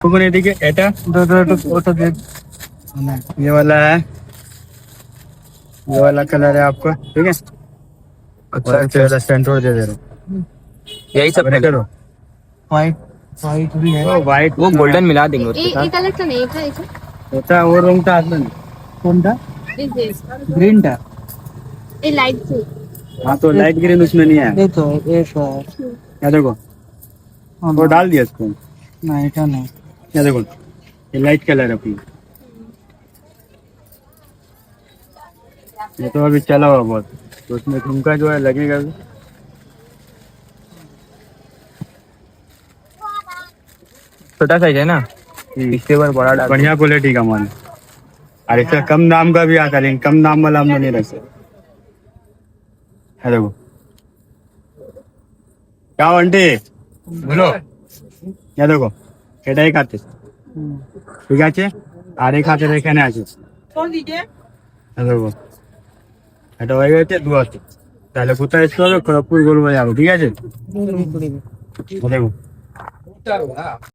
टुकने दिखे एटा ओटा देख ये वाला है, ये वाला कलर है आपको, ठीक है। अच्छा सेंटर दे दे रहा हूँ, यही सब करो। व्हाइट व्हाइट भी है। वो व्हाइट वो गोल्डन मिला देंगे उसके এই साथ। কালারটা নেই এটা এটা এটা वो রংটা আসবে না কোনটা? এই যে গ্রিনটা? এই লাইট ব্লু हाँ तो लाइट ग्रीन उसमें नहीं है, এই তো এটা। ये देखो वो डाल दिया इसको, না এটা না। ये देखो ये लाइट कलर है अपनी, ये तो अभी चला हुआ बहुत, तो उसमें झुमका जो है लगेगा भी। छोटा साइज है ना, इससे बार बड़ा डाल। बढ़िया क्वालिटी का माल है, और इसका कम दाम का भी आता है, लेकिन कम दाम वाला हम नहीं रखते। है देखो क्या आंटी बोलो, ये देखो এটাই কাটে, ঠিক আছে। আর এই খাতের এখানে আছে, দেখো এটা হয়ে গেছে 2 তাহলে কোথায় আসতে হবে? খড়গপুর গরু বাজার, ঠিক আছে। দেখো